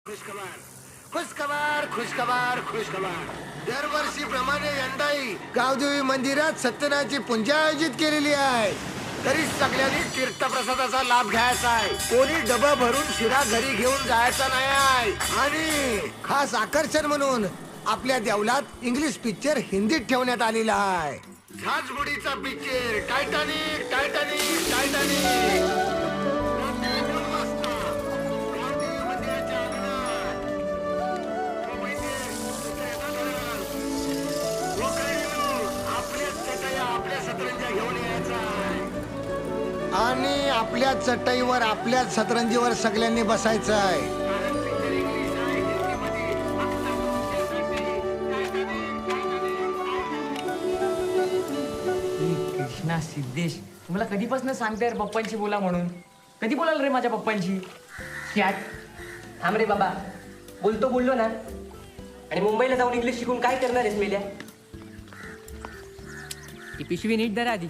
खुशखबर खुशखबर खुशखबर खुशखबर दरवर्षीप्रमाणे यंदाही गावदेवी मंदिरात सत्यनारायणची पूजा आयोजित केलेली आहे. तरी सगळ्यांनी तीर्थप्रसादाचा लाभ घ्यायचा आहे. कोणी डबा भरून शिरा घरी घेऊन जायचा नाही आहे. आणि खास आकर्षण म्हणून आपल्या देवलात इंग्लिश पिक्चर हिंदीत ठेवण्यात आलेला आहे. झाजमुडीचा पिक्चर टायटॅनिक टायटॅनिक टायटॅनिक. आणि आपल्या चटईवर आपल्या सतरंजीवर सगळ्यांनी बसायचं आहे. कृष्णा सिद्धेश, तुम्हाला कधीपासून सांगते रे पप्पांची बोला म्हणून. कधी बोलाल रे माझ्या पप्पांची? थांब रे बाबा, बोललो ना. आणि मुंबईला जाऊन इंग्लिश शिकून काय करणार आहेस मेल्या? ही पिशवी नीट धरा आधी.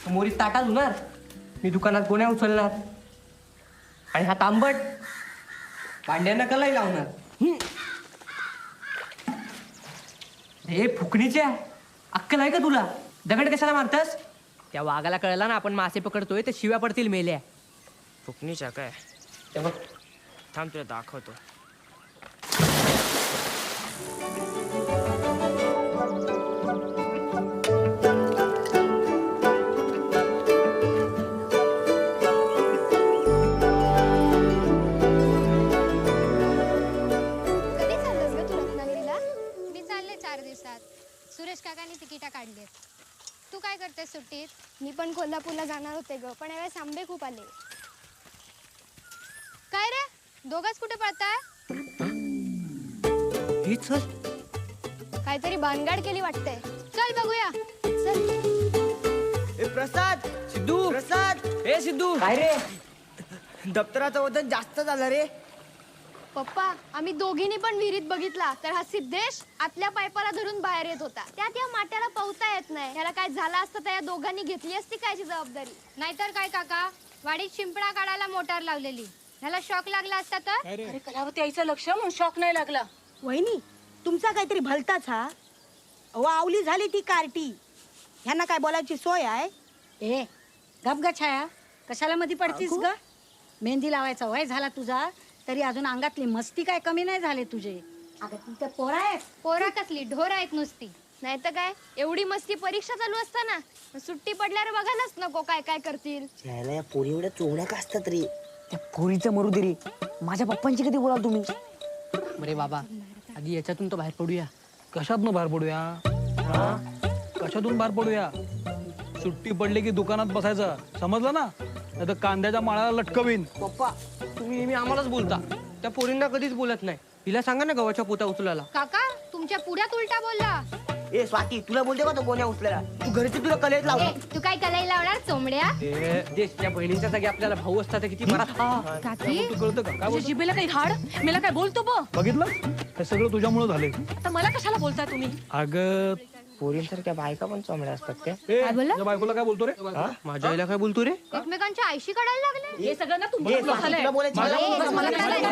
मोरी ताटात होणार, मी दुकानात गोण्या उचलणार, आणि हा तांबट भांड्यांना कलाई लावणार. हे फुकणीच्या अक्कल आहे का तुला? दगड कशाला मारतास? त्या वाघाला कळला ना आपण मासे पकडतोय तर शिव्या पडतील मेल्या. फुकणीच्या काय? ते बघ, थांब तुला दाखवतो. कधी चाललंस ग तू रत्नागिरीला? मी चालले 4 दिवसात. सुरेश काकांनी तिकीटा काढलीत. तू काय करतेस सुट्टीत? मी पण कोल्हापूरला जाणार होते ग, पण यावेळेस आंबे खूप आले. काय रे, दोघंच कुठे पळताय? हे चल. काहीतरी भानगड केली वाटते. चल बघूया. चल. ए प्रसाद, सिद्धू, प्रसाद, ए सिद्धू, काय रे? दप्तराचं वजन जास्त झालं रे. पप्पा, आम्ही दोघींनी पण विहिरीत बघितला तर हा सिद्धेश आतल्या पायपाला धरून बाहेर येत होता. त्यात या माट्याला पवता येत नाही. ह्याला काय झालं असतं तर या दोघांनी घेतली असती कायची जबाबदारी? नाहीतर काय काका, वाडीत शिंपडा काढायला मोटार लावलेली. ह्याला शॉक लागला असता तर? अरे कलावती आईचं लक्ष म्हणून शॉक नाही लागला. वहिनी, तुमचा काहीतरी भलताच हा. अहो, आवली झाली ती कार्टी. ह्यांना काय बोलायची सोय आहे? ए गप ग छाया, कशाला मध्ये पडतीस ग? मेहंदी लावायचा वय झाला तुझा, तरी अजून अंगातली मस्ती काय कमी नाही झाले तुझे. अगं तू तर पोरा आहेस. पोरा कसली, ढोर आहेत नुसती. नाही तर काय, एवढी मस्ती परीक्षा चालू असताना सुट्टी पडल्यावर बघायलाच नको काय काय करतील. या पोरी एवढ्या चोवड्या का असतात रे? त्या पोरीचं मरू दे रे. माझ्या पप्पांची कधी बोलाल तुम्ही? अरे बाबा, आधी याच्यातून तर बाहेर पडूया. कशातून बाहेर पडूया? कशातून बाहेर पडूया? सुट्टी पडली की दुकानात बसायचं, समजलं ना? नाही तर कांद्याच्या माळाला लटकवीन. पप्पा, तुम्ही नेहमी आम्हालाच बोलता, त्या पोरींना कधीच बोलत नाही. हिला सांगा ना गव्हाच्या पोत्या उचलायला. काका, तुमच्या पुढ्यात उलटा बोलला. ए स्वाती, तुला बोलते का तो गोण्या उचलायला? तू घरची तुला कलेत लाव. ए, तू काय कलाई लावणार चोंबड्या? देशच्या बहिणींच्या जागी आपल्याला भाऊ असतात तर किती बरा. काकी, तू कळतं का? काय तुझ्या बोलतो? जिभेला काही हाड मेला काय बोलतो ब? बघितलं? हे सगळं तुझ्यामुळे झाले. आता मला कशाला बोलताय तुम्ही? अगं पोरींसारख्या बायका पण चोंबड्या असतात काय? ए, तुझ्या बायकोला काय बोलतो रे? माझ्या आईला काय बोलतो रे? एकमेकांच्या आईशी काढायला लागले. हे सगळं ना तुमच्या तुला बोलायचं मला काय-